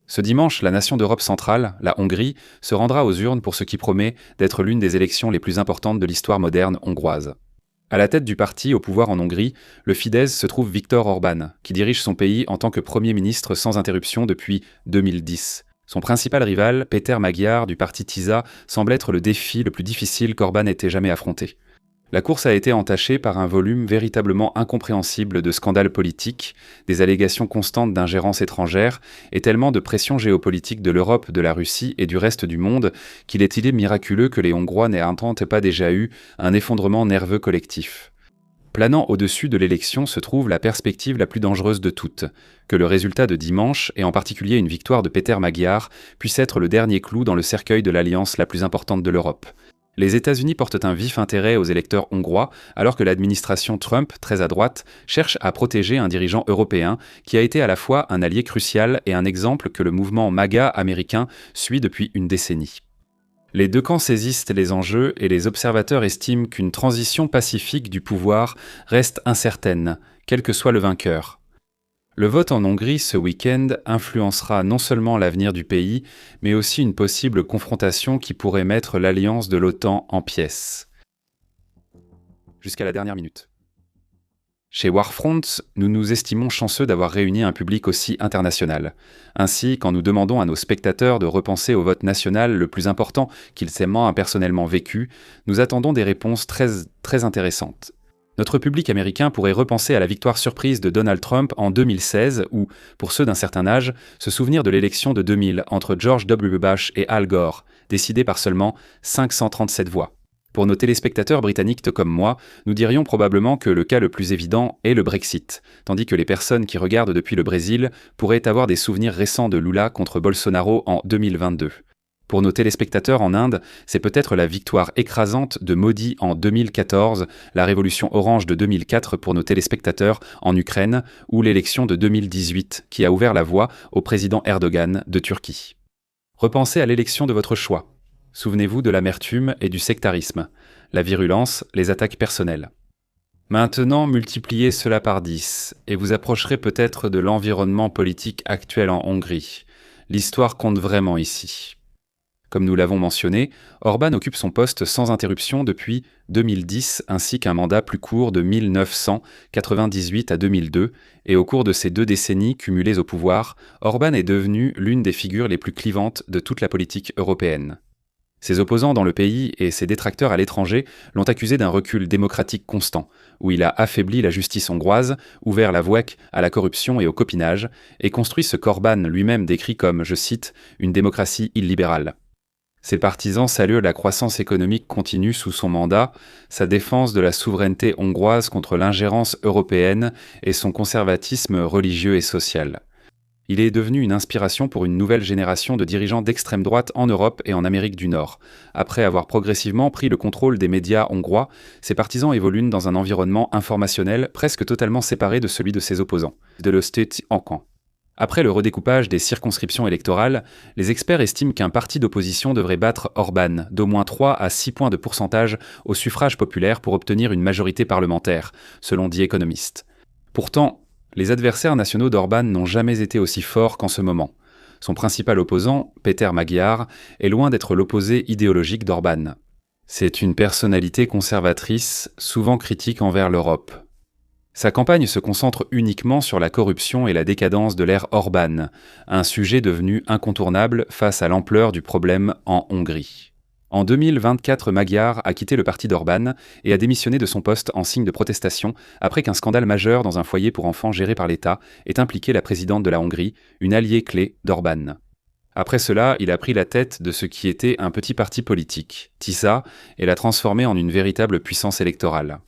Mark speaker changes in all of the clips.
Speaker 1: Ce dimanche, la nation d'Europe centrale, la Hongrie, se rendra aux urnes pour ce qui promet d'être l'une des élections les plus importantes de l'histoire moderne hongroise. À la tête du parti au pouvoir en Hongrie, le Fidesz se trouve Viktor Orban, qui dirige son pays en tant que Premier ministre sans interruption depuis 2010. Son principal rival, Péter Magyar du parti TISA, semble être le défi le plus difficile qu'Orban ait jamais affronté. La course a été entachée par un volume véritablement incompréhensible de scandales politiques, des allégations constantes d'ingérence étrangère et tellement de pression géopolitique de l'Europe, de la Russie et du reste du monde qu'il est miraculeux que les Hongrois n'aient pas déjà eu un effondrement nerveux collectif. Planant au-dessus de l'élection se trouve la perspective la plus dangereuse de toutes, que le résultat de dimanche, et en particulier une victoire de Péter Magyar, puisse être le dernier clou dans le cercueil de l'alliance la plus importante de l'Europe. Les États-Unis portent un vif intérêt aux électeurs hongrois, alors que l'administration Trump, très à droite, cherche à protéger un dirigeant européen qui a été à la fois un allié crucial et un exemple que le mouvement MAGA américain suit depuis une décennie. Les deux camps saisissent les enjeux et les observateurs estiment qu'une transition pacifique du pouvoir reste incertaine, quel que soit le vainqueur. Le vote en Hongrie ce week-end influencera non seulement l'avenir du pays, mais aussi une possible confrontation qui pourrait mettre l'alliance de l'OTAN en pièces. Jusqu'à la dernière minute. Chez Warfront, nous nous estimons chanceux d'avoir réuni un public aussi international. Ainsi, quand nous demandons à nos spectateurs de repenser au vote national le plus important qu'ils aient personnellement vécu, nous attendons des réponses très intéressantes. Notre public américain pourrait repenser à la victoire surprise de Donald Trump en 2016 ou, pour ceux d'un certain âge, se souvenir de l'élection de 2000 entre George W. Bush et Al Gore, décidée par seulement 537 voix. Pour nos téléspectateurs britanniques comme moi, nous dirions probablement que le cas le plus évident est le Brexit, tandis que les personnes qui regardent depuis le Brésil pourraient avoir des souvenirs récents de Lula contre Bolsonaro en 2022. Pour nos téléspectateurs en Inde, c'est peut-être la victoire écrasante de Modi en 2014, la révolution orange de 2004 pour nos téléspectateurs en Ukraine, ou l'élection de 2018 qui a ouvert la voie au président Erdogan de Turquie. Repensez à l'élection de votre choix. Souvenez-vous de l'amertume et du sectarisme, la virulence, les attaques personnelles. Maintenant, multipliez cela par 10, et vous approcherez peut-être de l'environnement politique actuel en Hongrie. L'histoire compte vraiment ici. Comme nous l'avons mentionné, Orban occupe son poste sans interruption depuis 2010 ainsi qu'un mandat plus court de 1998 à 2002, et au cours de ces 2 décennies cumulées au pouvoir, Orban est devenu l'une des figures les plus clivantes de toute la politique européenne. Ses opposants dans le pays et ses détracteurs à l'étranger l'ont accusé d'un recul démocratique constant, où il a affaibli la justice hongroise, ouvert la voie à la corruption et au copinage, et construit ce qu'Orban lui-même décrit comme, je cite, « une démocratie illibérale ». Ses partisans saluent la croissance économique continue sous son mandat, sa défense de la souveraineté hongroise contre l'ingérence européenne et son conservatisme religieux et social. Il est devenu une inspiration pour une nouvelle génération de dirigeants d'extrême droite en Europe et en Amérique du Nord. Après avoir progressivement pris le contrôle des médias hongrois, ses partisans évoluent dans un environnement informationnel presque totalement séparé de celui de ses opposants, de l'Ötöt en camp. Après le redécoupage des circonscriptions électorales, les experts estiment qu'un parti d'opposition devrait battre Orban d'au moins 3 à 6 points de pourcentage au suffrage populaire pour obtenir une majorité parlementaire, selon The Economist. Pourtant, les adversaires nationaux d'Orban n'ont jamais été aussi forts qu'en ce moment. Son principal opposant, Péter Magyar, est loin d'être l'opposé idéologique d'Orban. C'est une personnalité conservatrice, souvent critique envers l'Europe. Sa campagne se concentre uniquement sur la corruption et la décadence de l'ère Orban, un sujet devenu incontournable face à l'ampleur du problème en Hongrie. En 2024, Magyar a quitté le parti d'Orban et a démissionné de son poste en signe de protestation après qu'un scandale majeur dans un foyer pour enfants géré par l'État ait impliqué la présidente de la Hongrie, une alliée clé d'Orban. Après cela, il a pris la tête de ce qui était un petit parti politique, TISA, et l'a transformé en une véritable puissance électorale.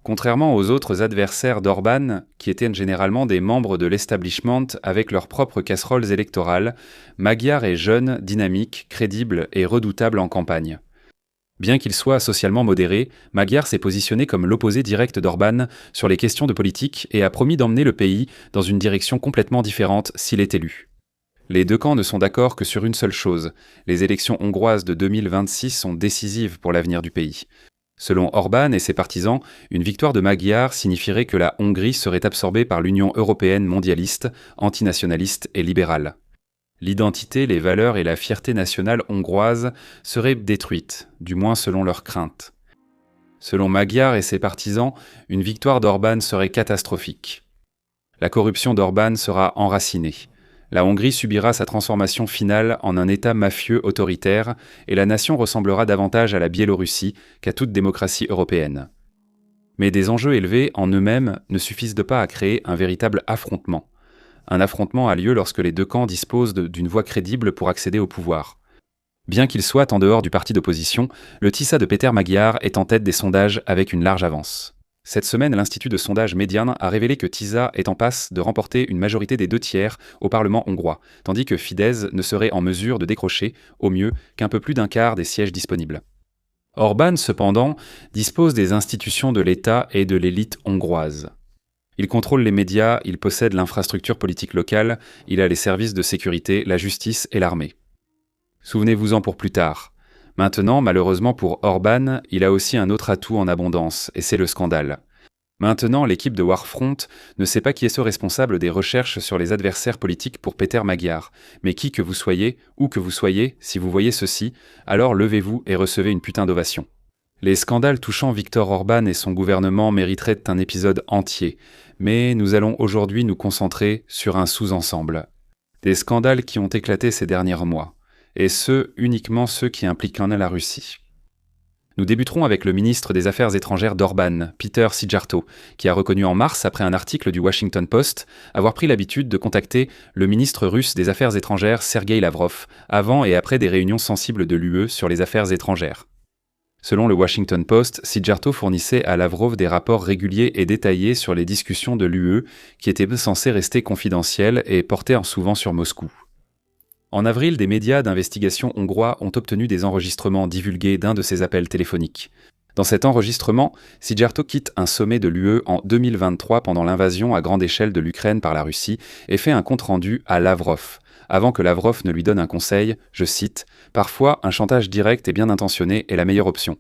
Speaker 1: Contrairement aux autres adversaires d'Orban, qui étaient généralement des membres de l'establishment avec leurs propres casseroles électorales, Magyar est jeune, dynamique, crédible et redoutable en campagne. Bien qu'il soit socialement modéré, Magyar s'est positionné comme l'opposé direct d'Orban sur les questions de politique et a promis d'emmener le pays dans une direction complètement différente s'il est élu. Les deux camps ne sont d'accord que sur une seule chose, les élections hongroises de 2026 sont décisives pour l'avenir du pays. Selon Orban et ses partisans, une victoire de Magyar signifierait que la Hongrie serait absorbée par l'Union européenne mondialiste, antinationaliste et libérale. L'identité, les valeurs et la fierté nationale hongroise seraient détruites, du moins selon leurs craintes. Selon Magyar et ses partisans, une victoire d'Orbán serait catastrophique. La corruption d'Orbán sera enracinée. La Hongrie subira sa transformation finale en un État mafieux autoritaire et la nation ressemblera davantage à la Biélorussie qu'à toute démocratie européenne. Mais des enjeux élevés en eux-mêmes ne suffisent pas à créer un véritable affrontement. Un affrontement a lieu lorsque les deux camps disposent d'une voie crédible pour accéder au pouvoir. Bien qu'il soit en dehors du parti d'opposition, le TISA de Péter Magyar est en tête des sondages avec une large avance. Cette semaine, l'Institut de sondage Median a révélé que TISA est en passe de remporter une majorité des 2/3 au Parlement hongrois, tandis que Fidesz ne serait en mesure de décrocher, au mieux, qu'un peu plus d'un quart des sièges disponibles. Orbán, cependant, dispose des institutions de l'État et de l'élite hongroise. Il contrôle les médias, il possède l'infrastructure politique locale, il a les services de sécurité, la justice et l'armée. Souvenez-vous-en pour plus tard. Maintenant, malheureusement pour Orbán, il a aussi un autre atout en abondance, et c'est le scandale. Maintenant, l'équipe de Warfront ne sait pas qui est ce responsable des recherches sur les adversaires politiques pour Péter Magyar, mais qui que vous soyez, où que vous soyez, si vous voyez ceci, alors levez-vous et recevez une putain d'ovation. Les scandales touchant Viktor Orbán et son gouvernement mériteraient un épisode entier, mais nous allons aujourd'hui nous concentrer sur un sous-ensemble. Des scandales qui ont éclaté ces derniers mois. Et uniquement ceux qui impliquent la Russie. Nous débuterons avec le ministre des Affaires étrangères d'Orbán, Péter Szijjártó, qui a reconnu en mars, après un article du Washington Post, avoir pris l'habitude de contacter le ministre russe des Affaires étrangères Sergueï Lavrov, avant et après des réunions sensibles de l'UE sur les affaires étrangères. Selon le Washington Post, Szijjártó fournissait à Lavrov des rapports réguliers et détaillés sur les discussions de l'UE qui étaient censées rester confidentielles et portaient souvent sur Moscou. En avril, des médias d'investigation hongrois ont obtenu des enregistrements divulgués d'un de ces appels téléphoniques. Dans cet enregistrement, Szijjártó quitte un sommet de l'UE en 2023 pendant l'invasion à grande échelle de l'Ukraine par la Russie et fait un compte-rendu à Lavrov, avant que Lavrov ne lui donne un conseil, je cite, « Parfois, un chantage direct et bien intentionné est la meilleure option ».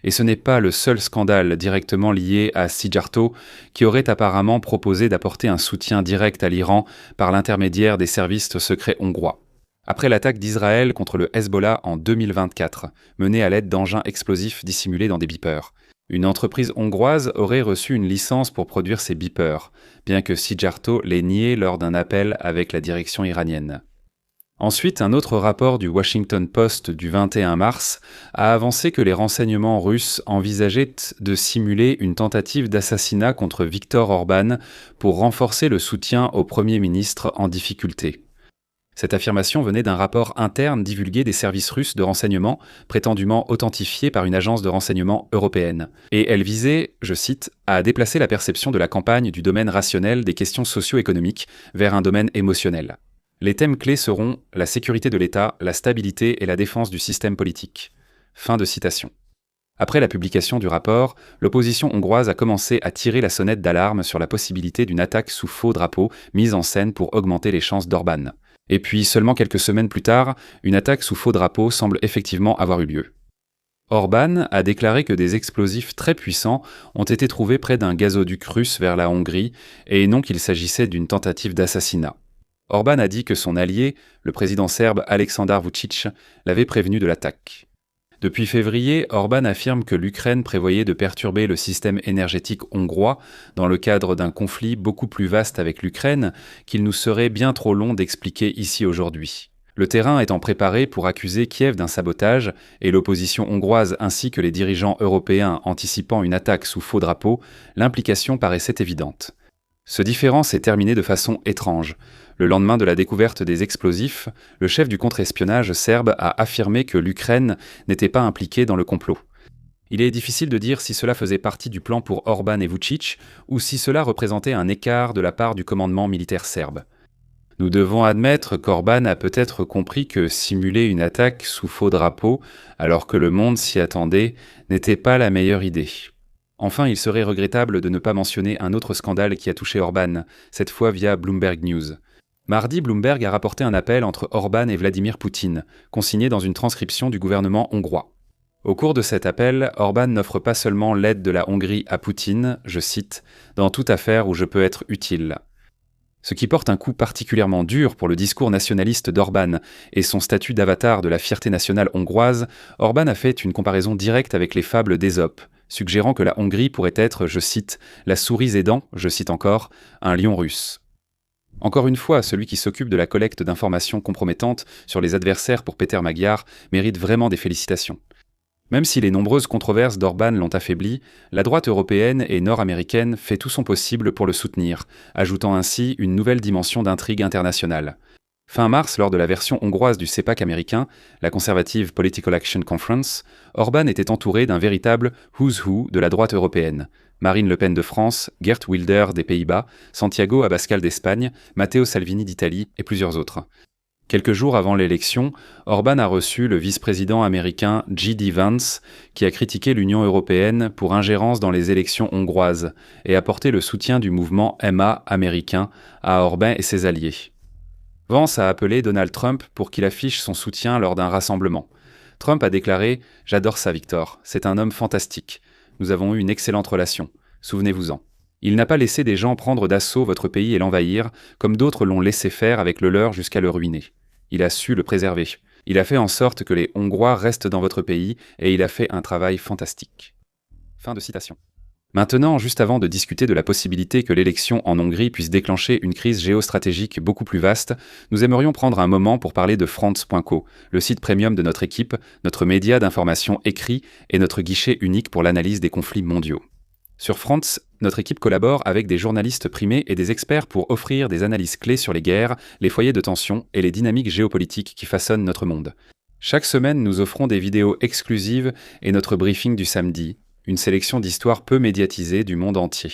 Speaker 1: Et ce n'est pas le seul scandale directement lié à Szijjártó qui aurait apparemment proposé d'apporter un soutien direct à l'Iran par l'intermédiaire des services secrets hongrois. Après l'attaque d'Israël contre le Hezbollah en 2024, menée à l'aide d'engins explosifs dissimulés dans des beepers, une entreprise hongroise aurait reçu une licence pour produire ces beepers, bien que Szijjártó l'ait nié lors d'un appel avec la direction iranienne. Ensuite, un autre rapport du Washington Post du 21 mars a avancé que les renseignements russes envisageaient de simuler une tentative d'assassinat contre Viktor Orbán pour renforcer le soutien au Premier ministre en difficulté. Cette affirmation venait d'un rapport interne divulgué des services russes de renseignement, prétendument authentifié par une agence de renseignement européenne. Et elle visait, je cite, à déplacer la perception de la campagne du domaine rationnel des questions socio-économiques vers un domaine émotionnel. Les thèmes clés seront la sécurité de l'État, la stabilité et la défense du système politique. Fin de citation. Après la publication du rapport, l'opposition hongroise a commencé à tirer la sonnette d'alarme sur la possibilité d'une attaque sous faux drapeau mise en scène pour augmenter les chances d'Orbán. Et puis, seulement quelques semaines plus tard, une attaque sous faux drapeau semble effectivement avoir eu lieu. Orbán a déclaré que des explosifs très puissants ont été trouvés près d'un gazoduc russe vers la Hongrie et non qu'il s'agissait d'une tentative d'assassinat. Orbán a dit que son allié, le président serbe Aleksandar Vučić, l'avait prévenu de l'attaque. Depuis février, Orbán affirme que l'Ukraine prévoyait de perturber le système énergétique hongrois dans le cadre d'un conflit beaucoup plus vaste avec l'Ukraine qu'il nous serait bien trop long d'expliquer ici aujourd'hui. Le terrain étant préparé pour accuser Kiev d'un sabotage et l'opposition hongroise ainsi que les dirigeants européens anticipant une attaque sous faux drapeau, l'implication paraissait évidente. Ce différend s'est terminé de façon étrange. Le lendemain de la découverte des explosifs, le chef du contre-espionnage serbe a affirmé que l'Ukraine n'était pas impliquée dans le complot. Il est difficile de dire si cela faisait partie du plan pour Orbán et Vučić ou si cela représentait un écart de la part du commandement militaire serbe. Nous devons admettre qu'Orbán a peut-être compris que simuler une attaque sous faux drapeau, alors que le monde s'y attendait, n'était pas la meilleure idée. Enfin, il serait regrettable de ne pas mentionner un autre scandale qui a touché Orbán, cette fois via Bloomberg News. Mardi, Bloomberg a rapporté un appel entre Orbán et Vladimir Poutine, consigné dans une transcription du gouvernement hongrois. Au cours de cet appel, Orbán n'offre pas seulement l'aide de la Hongrie à Poutine, je cite, « dans toute affaire où je peux être utile ». Ce qui porte un coup particulièrement dur pour le discours nationaliste d'Orbán et son statut d'avatar de la fierté nationale hongroise, Orbán a fait une comparaison directe avec les fables d'Ésope, suggérant que la Hongrie pourrait être, je cite, « la souris aidant, je cite encore, un lion russe ». Encore une fois, celui qui s'occupe de la collecte d'informations compromettantes sur les adversaires pour Péter Magyar mérite vraiment des félicitations. Même si les nombreuses controverses d'Orbán l'ont affaibli, la droite européenne et nord-américaine fait tout son possible pour le soutenir, ajoutant ainsi une nouvelle dimension d'intrigue internationale. Fin mars, lors de la version hongroise du CEPAC américain, la Conservative Political Action Conference, Orbán était entouré d'un véritable « who's who » de la droite européenne. Marine Le Pen de France, Geert Wilders des Pays-Bas, Santiago Abascal d'Espagne, Matteo Salvini d'Italie et plusieurs autres. Quelques jours avant l'élection, Orbán a reçu le vice-président américain J.D. Vance, qui a critiqué l'Union européenne pour ingérence dans les élections hongroises et apporté le soutien du mouvement MA américain à Orbán et ses alliés. Vance a appelé Donald Trump pour qu'il affiche son soutien lors d'un rassemblement. Trump a déclaré « J'adore ça, Victor, c'est un homme fantastique. Nous avons eu une excellente relation. Souvenez-vous-en. Il n'a pas laissé des gens prendre d'assaut votre pays et l'envahir, comme d'autres l'ont laissé faire avec le leur jusqu'à le ruiner. Il a su le préserver. Il a fait en sorte que les Hongrois restent dans votre pays et il a fait un travail fantastique. » Fin de citation. Maintenant, juste avant de discuter de la possibilité que l'élection en Hongrie puisse déclencher une crise géostratégique beaucoup plus vaste, nous aimerions prendre un moment pour parler de France.co, le site premium de notre équipe, notre média d'information écrit et notre guichet unique pour l'analyse des conflits mondiaux. Sur France, notre équipe collabore avec des journalistes primés et des experts pour offrir des analyses clés sur les guerres, les foyers de tension et les dynamiques géopolitiques qui façonnent notre monde. Chaque semaine, nous offrons des vidéos exclusives et notre briefing du samedi, une sélection d'histoires peu médiatisées du monde entier.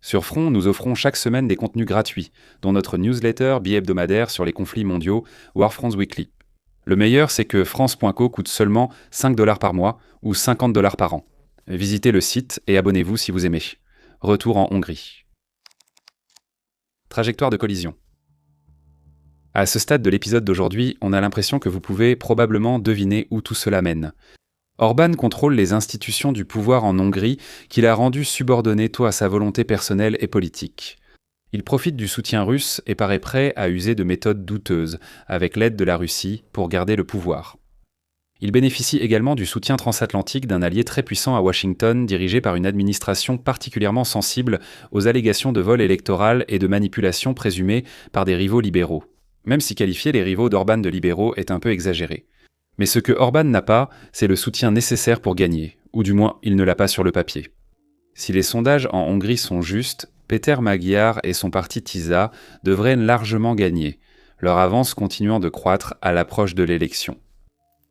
Speaker 1: Sur Front, nous offrons chaque semaine des contenus gratuits, dont notre newsletter bi-hebdomadaire sur les conflits mondiaux, Warfronts Weekly. Le meilleur, c'est que France.co coûte seulement 5 $ par mois ou 50 $ par an. Visitez le site et abonnez-vous si vous aimez. Retour en Hongrie. Trajectoire de collision. À ce stade de l'épisode d'aujourd'hui, on a l'impression que vous pouvez probablement deviner où tout cela mène. Orbán contrôle les institutions du pouvoir en Hongrie qu'il a rendues subordonnées à sa volonté personnelle et politique. Il profite du soutien russe et paraît prêt à user de méthodes douteuses, avec l'aide de la Russie, pour garder le pouvoir. Il bénéficie également du soutien transatlantique d'un allié très puissant à Washington, dirigé par une administration particulièrement sensible aux allégations de vol électoral et de manipulation présumées par des rivaux libéraux. Même si qualifier les rivaux d'Orbán de libéraux est un peu exagéré. Mais ce que Orbán n'a pas, c'est le soutien nécessaire pour gagner, ou du moins il ne l'a pas sur le papier. Si les sondages en Hongrie sont justes, Péter Magyar et son parti TISA devraient largement gagner, leur avance continuant de croître à l'approche de l'élection.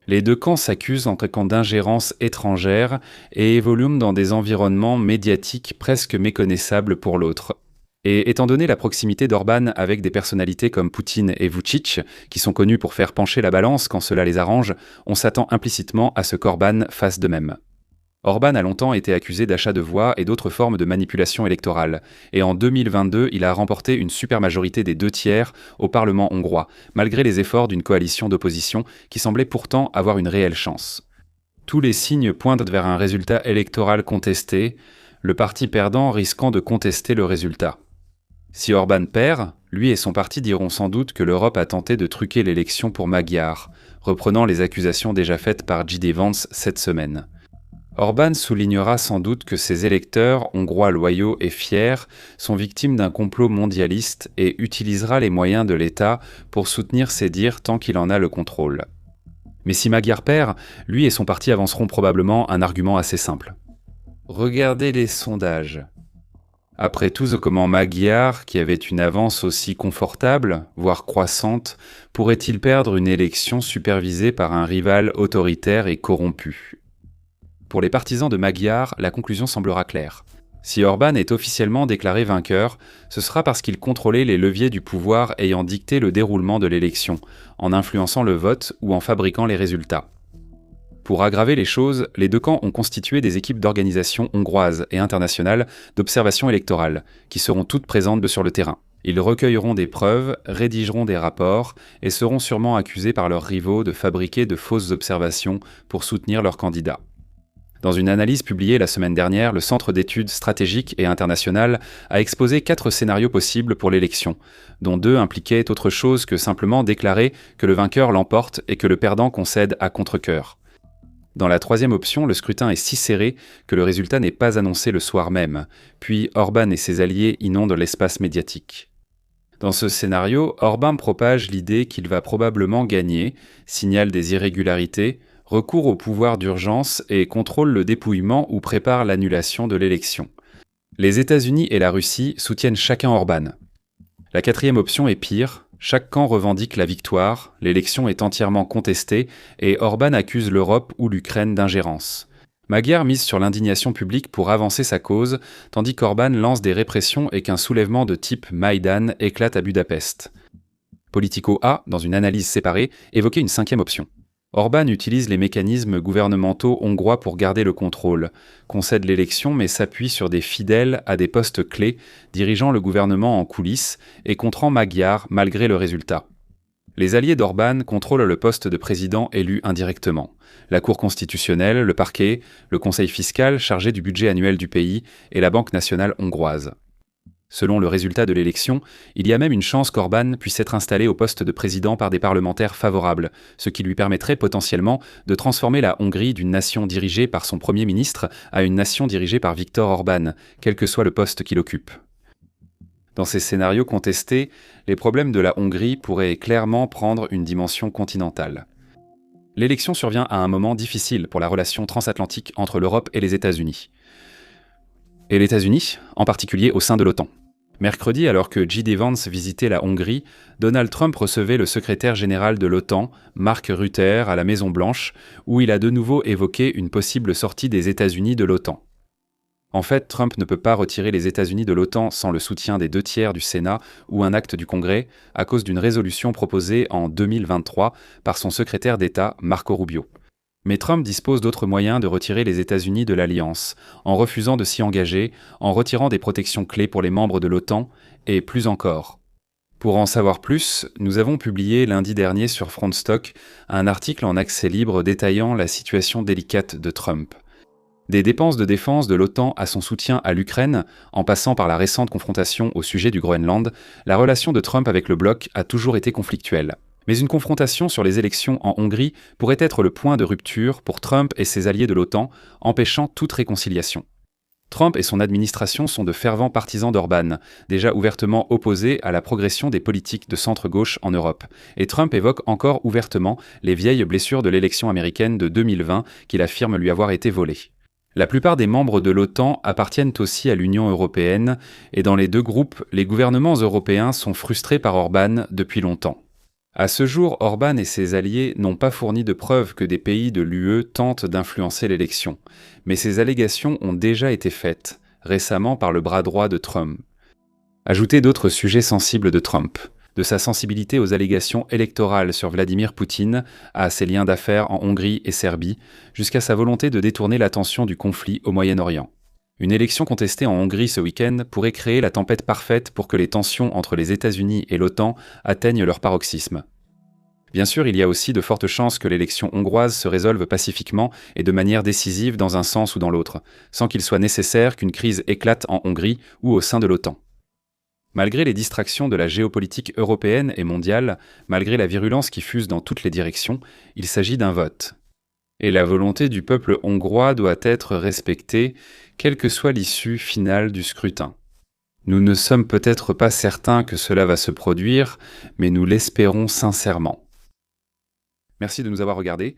Speaker 1: Les deux camps s'accusent en traquant d'ingérence étrangère et évoluent dans des environnements médiatiques presque méconnaissables pour l'autre. Et étant donné la proximité d'Orbán avec des personnalités comme Poutine et Vučić, qui sont connus pour faire pencher la balance quand cela les arrange, on s'attend implicitement à ce qu'Orbán fasse de même. Orbán a longtemps été accusé d'achat de voix et d'autres formes de manipulation électorale, et en 2022, il a remporté une supermajorité des 2/3 au Parlement hongrois, malgré les efforts d'une coalition d'opposition qui semblait pourtant avoir une réelle chance. Tous les signes pointent vers un résultat électoral contesté, le parti perdant risquant de contester le résultat. Si Orbán perd, lui et son parti diront sans doute que l'Europe a tenté de truquer l'élection pour Magyar, reprenant les accusations déjà faites par J.D. Vance cette semaine. Orbán soulignera sans doute que ses électeurs, hongrois loyaux et fiers, sont victimes d'un complot mondialiste et utilisera les moyens de l'État pour soutenir ses dires tant qu'il en a le contrôle. Mais si Magyar perd, lui et son parti avanceront probablement un argument assez simple. Regardez les sondages. Après tout, comment Magyar, qui avait une avance aussi confortable, voire croissante, pourrait-il perdre une élection supervisée par un rival autoritaire et corrompu ? Pour les partisans de Magyar, la conclusion semblera claire. Si Orbán est officiellement déclaré vainqueur, ce sera parce qu'il contrôlait les leviers du pouvoir ayant dicté le déroulement de l'élection, en influençant le vote ou en fabriquant les résultats. Pour aggraver les choses, les deux camps ont constitué des équipes d'organisation hongroises et internationales d'observation électorale, qui seront toutes présentes sur le terrain. Ils recueilleront des preuves, rédigeront des rapports et seront sûrement accusés par leurs rivaux de fabriquer de fausses observations pour soutenir leurs candidats. Dans une analyse publiée la semaine dernière, le Centre d'études stratégiques et internationales a exposé 4 scénarios possibles pour l'élection, dont 2 impliquaient autre chose que simplement déclarer que le vainqueur l'emporte et que le perdant concède à contre-cœur. Dans la 3e option, le scrutin est si serré que le résultat n'est pas annoncé le soir même, puis Orban et ses alliés inondent l'espace médiatique. Dans ce scénario, Orban propage l'idée qu'il va probablement gagner, signale des irrégularités, recourt au pouvoir d'urgence et contrôle le dépouillement ou prépare l'annulation de l'élection. Les États-Unis et la Russie soutiennent chacun Orban. La 4e option est pire, chaque camp revendique la victoire, l'élection est entièrement contestée et Orban accuse l'Europe ou l'Ukraine d'ingérence. Magyar mise sur l'indignation publique pour avancer sa cause, tandis qu'Orban lance des répressions et qu'un soulèvement de type Maïdan éclate à Budapest. Politico A, dans une analyse séparée, évoquait une 5e option. Orban utilise les mécanismes gouvernementaux hongrois pour garder le contrôle, concède l'élection mais s'appuie sur des fidèles à des postes clés, dirigeant le gouvernement en coulisses et contrant Magyar malgré le résultat. Les alliés d'Orban contrôlent le poste de président élu indirectement, la Cour constitutionnelle, le parquet, le conseil fiscal chargé du budget annuel du pays et la Banque nationale hongroise. Selon le résultat de l'élection, il y a même une chance qu'Orban puisse être installé au poste de président par des parlementaires favorables, ce qui lui permettrait potentiellement de transformer la Hongrie d'une nation dirigée par son Premier ministre à une nation dirigée par Viktor Orban, quel que soit le poste qu'il occupe. Dans ces scénarios contestés, les problèmes de la Hongrie pourraient clairement prendre une dimension continentale. L'élection survient à un moment difficile pour la relation transatlantique entre l'Europe et les États-Unis. Et les États-Unis, en particulier au sein de l'OTAN. Mercredi, alors que J.D. Vance visitait la Hongrie, Donald Trump recevait le secrétaire général de l'OTAN, Mark Rutte, à la Maison-Blanche, où il a de nouveau évoqué une possible sortie des États-Unis de l'OTAN. En fait, Trump ne peut pas retirer les États-Unis de l'OTAN sans le soutien des 2/3 du Sénat ou un acte du Congrès, à cause d'une résolution proposée en 2023 par son secrétaire d'État, Marco Rubio. Mais Trump dispose d'autres moyens de retirer les États-Unis de l'Alliance, en refusant de s'y engager, en retirant des protections clés pour les membres de l'OTAN, et plus encore. Pour en savoir plus, nous avons publié lundi dernier sur Frontstock un article en accès libre détaillant la situation délicate de Trump. Des dépenses de défense de l'OTAN à son soutien à l'Ukraine, en passant par la récente confrontation au sujet du Groenland, la relation de Trump avec le bloc a toujours été conflictuelle. Mais une confrontation sur les élections en Hongrie pourrait être le point de rupture pour Trump et ses alliés de l'OTAN, empêchant toute réconciliation. Trump et son administration sont de fervents partisans d'Orban, déjà ouvertement opposés à la progression des politiques de centre-gauche en Europe, et Trump évoque encore ouvertement les vieilles blessures de l'élection américaine de 2020 qu'il affirme lui avoir été volée. La plupart des membres de l'OTAN appartiennent aussi à l'Union européenne, et dans les 2 groupes, les gouvernements européens sont frustrés par Orban depuis longtemps. À ce jour, Orban et ses alliés n'ont pas fourni de preuves que des pays de l'UE tentent d'influencer l'élection, mais ces allégations ont déjà été faites, récemment par le bras droit de Trump. Ajoutez d'autres sujets sensibles de Trump, de sa sensibilité aux allégations électorales sur Vladimir Poutine, à ses liens d'affaires en Hongrie et Serbie, jusqu'à sa volonté de détourner l'attention du conflit au Moyen-Orient. Une élection contestée en Hongrie ce week-end pourrait créer la tempête parfaite pour que les tensions entre les États-Unis et l'OTAN atteignent leur paroxysme. Bien sûr, il y a aussi de fortes chances que l'élection hongroise se résolve pacifiquement et de manière décisive dans un sens ou dans l'autre, sans qu'il soit nécessaire qu'une crise éclate en Hongrie ou au sein de l'OTAN. Malgré les distractions de la géopolitique européenne et mondiale, malgré la virulence qui fuse dans toutes les directions, il s'agit d'un vote. Et la volonté du peuple hongrois doit être respectée, quelle que soit l'issue finale du scrutin. Nous ne sommes peut-être pas certains que cela va se produire, mais nous l'espérons sincèrement. Merci de nous avoir regardés.